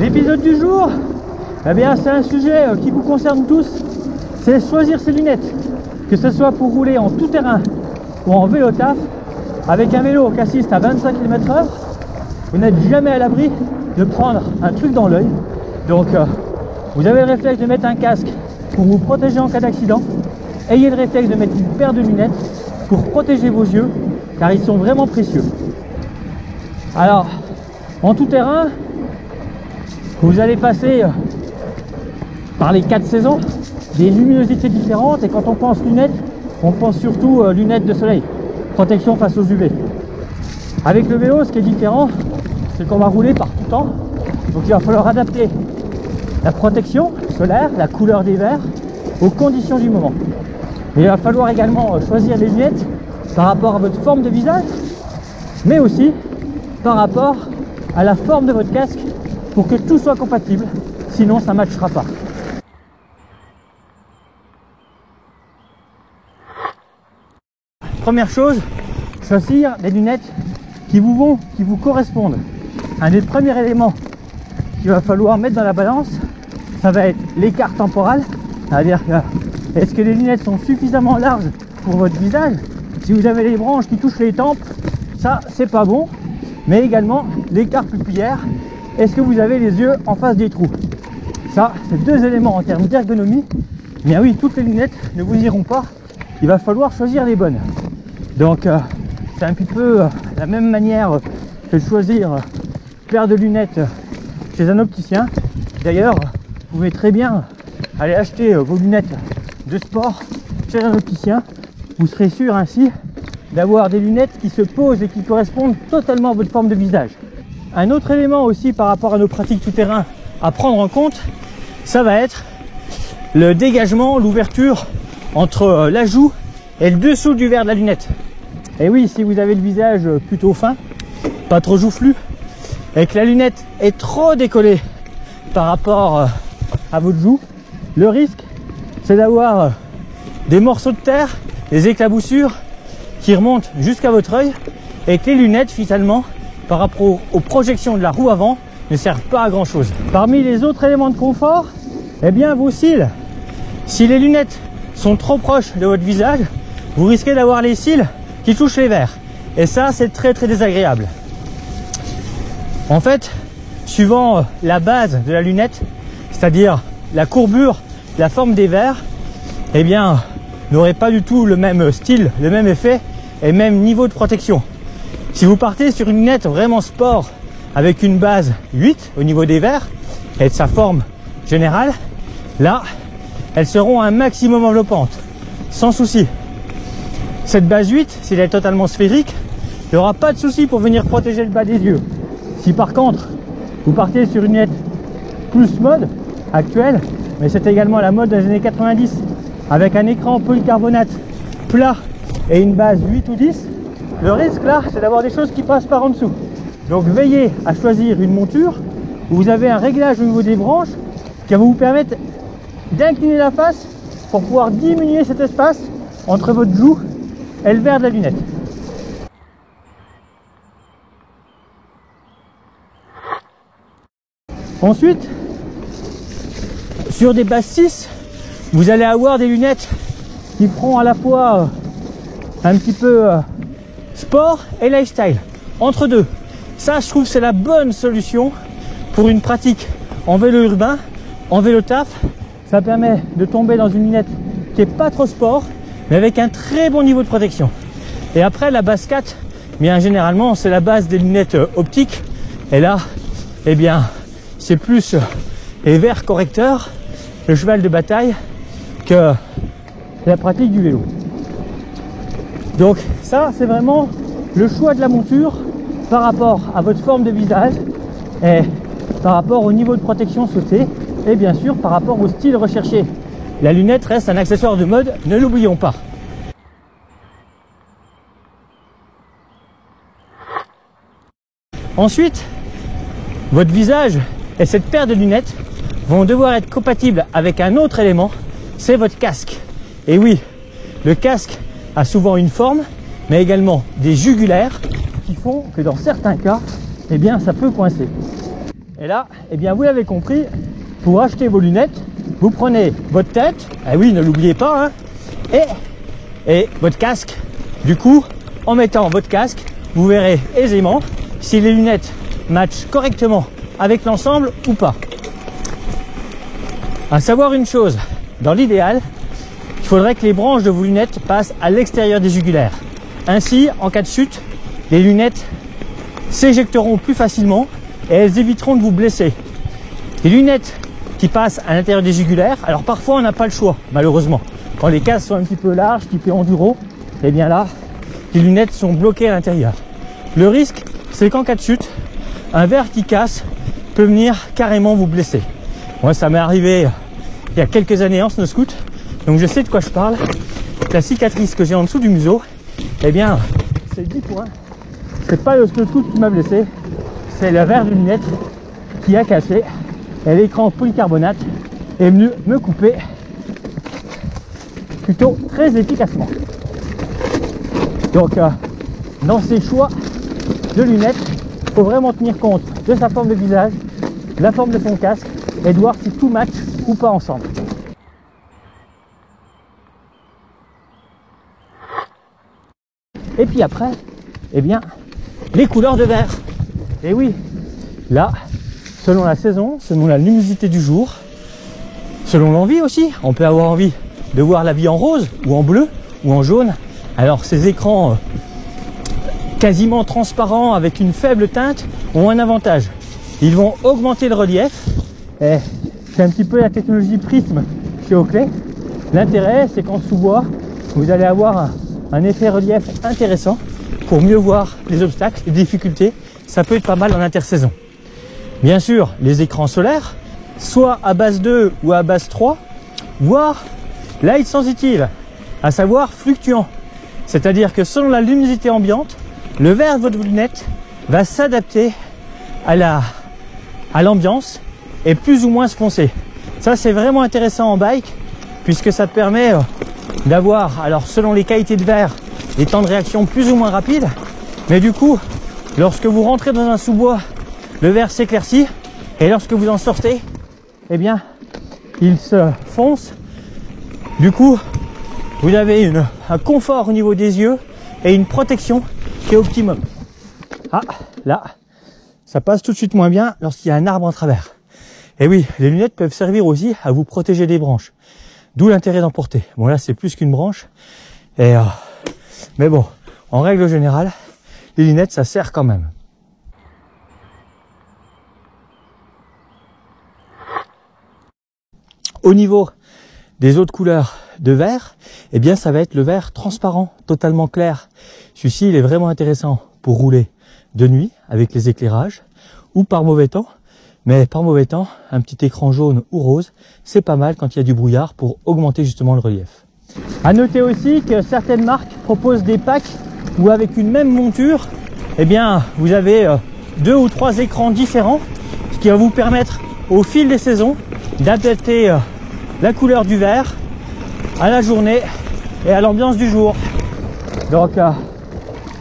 L'épisode du jour, eh bien, c'est un sujet qui vous concerne tous, c'est choisir ses lunettes. Que ce soit pour rouler en tout terrain ou en vélo taf, avec un vélo qui assiste à 25 km/h, vous n'êtes jamais à l'abri de prendre un truc dans l'œil. Donc vous avez le réflexe de mettre un casque pour vous protéger en cas d'accident. Ayez le réflexe de mettre une paire de lunettes pour protéger vos yeux, car ils sont vraiment précieux. Alors, en tout terrain, vous allez passer par les 4 saisons, des luminosités différentes, et quand on pense lunettes, on pense surtout lunettes de soleil, protection face aux UV. Avec le vélo, ce qui est différent, c'est qu'on va rouler par tout temps, donc il va falloir adapter la protection solaire, la couleur des verres, aux conditions du moment. Et il va falloir également choisir les lunettes par rapport à votre forme de visage, mais aussi par rapport à la forme de votre casque, pour que tout soit compatible, sinon ça ne matchera pas. Première chose, choisir des lunettes qui vous vont, qui vous correspondent. Un des premiers éléments qu'il va falloir mettre dans la balance, ça va être l'écart temporal, c'est-à-dire que est-ce que les lunettes sont suffisamment larges pour votre visage? Si vous avez les branches qui touchent les tempes, ça c'est pas bon. Mais également l'écart pupillaire, est-ce que vous avez les yeux en face des trous? Ça, c'est deux éléments en termes d'ergonomie. Mais oui, toutes les lunettes ne vous iront pas, il va falloir choisir les bonnes. Donc c'est un petit peu la même manière que de choisir une paire de lunettes chez un opticien. D'ailleurs, vous pouvez très bien aller acheter vos lunettes de sport chez un opticien. Vous serez sûr ainsi d'avoir des lunettes qui se posent et qui correspondent totalement à votre forme de visage. Un autre élément aussi par rapport à nos pratiques tout-terrain à prendre en compte, ça va être le dégagement, l'ouverture entre la joue et le dessous du verre de la lunette. Et oui, si vous avez le visage plutôt fin, pas trop joufflu, et que la lunette est trop décollée par rapport à votre joue, le risque c'est d'avoir des morceaux de terre, des éclaboussures qui remontent jusqu'à votre œil, et que les lunettes finalement par rapport aux projections de la roue avant ne servent pas à grand chose. Parmi les autres éléments de confort, eh bien vos cils. Si les lunettes sont trop proches de votre visage, vous risquez d'avoir les cils qui touchent les verres, et ça c'est très désagréable. En fait, suivant la base de la lunette, c'est-à-dire la courbure, la forme des verres, eh bien n'aurez pas du tout le même style, le même effet et même niveau de protection. Si vous partez sur une lunette vraiment sport avec une base 8 au niveau des verres et de sa forme générale, là elles seront un maximum enveloppantes, sans souci. Cette base 8, si elle est totalement sphérique, il n'y aura pas de souci pour venir protéger le bas des yeux. Si par contre vous partez sur une lunette plus mode actuelle, mais c'est également la mode des années 90, avec un écran polycarbonate plat et une base 8 ou 10, le risque là c'est d'avoir des choses qui passent par en dessous. Donc veillez à choisir une monture où vous avez un réglage au niveau des branches qui va vous permettre d'incliner la face pour pouvoir diminuer cet espace entre votre joue et le verre de la lunette. Ensuite, sur des bases 6, vous allez avoir des lunettes qui feront à la fois un petit peu sport et lifestyle, entre deux. Ça, je trouve, c'est la bonne solution pour une pratique en vélo urbain, en vélo taf. Ça permet de tomber dans une lunette qui est pas trop sport, mais avec un très bon niveau de protection. Et après, la base 4, bien généralement, c'est la base des lunettes optiques. Et là, eh bien, c'est plus les verres correcteurs, le cheval de bataille, que la pratique du vélo. Donc ça, c'est vraiment le choix de la monture par rapport à votre forme de visage et par rapport au niveau de protection souhaité, et bien sûr par rapport au style recherché. La lunette reste un accessoire de mode, ne l'oublions pas. Ensuite, votre visage et cette paire de lunettes vont devoir être compatibles avec un autre élément, c'est votre casque. Et oui, le casque a souvent une forme, mais également des jugulaires qui font que dans certains cas, eh bien, ça peut coincer. Et là, eh bien vous l'avez compris, pour acheter vos lunettes, vous prenez votre tête, eh oui, ne l'oubliez pas, hein, et votre casque. Du coup, en mettant votre casque, vous verrez aisément si les lunettes matchent correctement avec l'ensemble ou pas. À savoir une chose, dans l'idéal, il faudrait que les branches de vos lunettes passent à l'extérieur des jugulaires. Ainsi, en cas de chute, les lunettes s'éjecteront plus facilement et elles éviteront de vous blesser. Les lunettes qui passent à l'intérieur des jugulaires, alors parfois on n'a pas le choix, malheureusement. Quand les casques sont un petit peu larges, typés enduro, et bien là, les lunettes sont bloquées à l'intérieur. Le risque, c'est qu'en cas de chute, un verre qui casse peut venir carrément vous blesser. Moi, ça m'est arrivé il y a quelques années en snow-scoot, donc je sais de quoi je parle. La cicatrice que j'ai en dessous du museau, eh bien, c'est 10 points. C'est pas le snow-scoot qui m'a blessé, c'est le verre de lunettes qui a cassé et l'écran polycarbonate est venu me couper plutôt très efficacement. Donc, dans ces choix de lunettes, il faut vraiment tenir compte de sa forme de visage, la forme de son casque et de voir si tout match ou pas ensemble. Et puis après, eh bien, les couleurs de verre. Et oui, là, selon la saison, selon la luminosité du jour, selon l'envie aussi, on peut avoir envie de voir la vie en rose ou en bleu ou en jaune. Alors ces écrans quasiment transparents avec une faible teinte ont un avantage. Ils vont augmenter le relief. Et c'est un petit peu la technologie prisme chez Oakley. L'intérêt, c'est qu'en sous-bois, vous allez avoir un effet relief intéressant pour mieux voir les obstacles, les difficultés. Ça peut être pas mal en intersaison. Bien sûr, les écrans solaires, soit à base 2 ou à base 3, voire light sensitive, à savoir fluctuant. C'est-à-dire que selon la luminosité ambiante, le verre de votre lunette va s'adapter à l'ambiance et plus ou moins se foncer. Ça, c'est vraiment intéressant en bike puisque ça te permet d'avoir, alors selon les qualités de verre, des temps de réaction plus ou moins rapides. Mais du coup, lorsque vous rentrez dans un sous-bois, le verre s'éclaircit et lorsque vous en sortez, eh bien, il se fonce. Du coup, vous avez un confort au niveau des yeux et une protection qui est optimum. Ah, là, ça passe tout de suite moins bien lorsqu'il y a un arbre en travers. Et oui, les lunettes peuvent servir aussi à vous protéger des branches. D'où l'intérêt d'en porter. Bon, là, c'est plus qu'une branche. Mais bon, en règle générale, les lunettes, ça sert quand même. Au niveau des autres couleurs de verre, eh bien ça va être le verre transparent, totalement clair. Celui-ci, il est vraiment intéressant pour rouler de nuit avec les éclairages ou par mauvais temps. Mais par mauvais temps, un petit écran jaune ou rose, c'est pas mal quand il y a du brouillard pour augmenter justement le relief. À noter aussi que certaines marques proposent des packs où avec une même monture, eh bien vous avez 2 ou 3 écrans différents, ce qui va vous permettre au fil des saisons d'adapter la couleur du verre à la journée et à l'ambiance du jour. Donc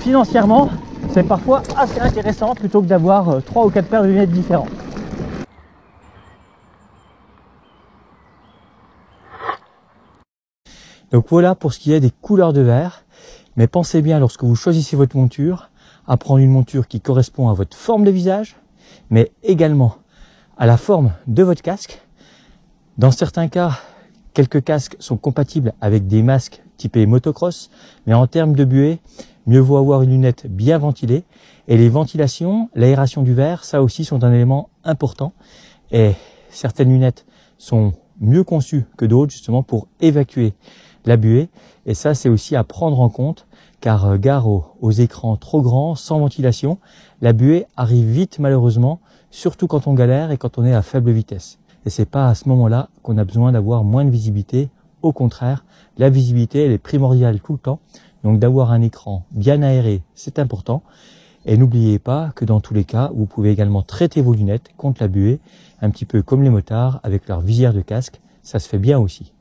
financièrement, c'est parfois assez intéressant plutôt que d'avoir 3 ou 4 paires de lunettes différentes. Donc voilà pour ce qui est des couleurs de verre. Mais pensez bien lorsque vous choisissez votre monture à prendre une monture qui correspond à votre forme de visage, mais également à la forme de votre casque. Dans certains cas, quelques casques sont compatibles avec des masques typés motocross, mais en termes de buée, mieux vaut avoir une lunette bien ventilée. Et les ventilations, l'aération du verre, ça aussi sont un élément important. Et certaines lunettes sont mieux conçues que d'autres justement pour évacuer la buée. Et ça, c'est aussi à prendre en compte, car gare aux écrans trop grands, sans ventilation, la buée arrive vite malheureusement, surtout quand on galère et quand on est à faible vitesse. Et c'est pas à ce moment-là qu'on a besoin d'avoir moins de visibilité. Au contraire, la visibilité, elle est primordiale tout le temps. Donc d'avoir un écran bien aéré, c'est important. Et n'oubliez pas que dans tous les cas, vous pouvez également traiter vos lunettes contre la buée, un petit peu comme les motards avec leur visière de casque. Ça se fait bien aussi.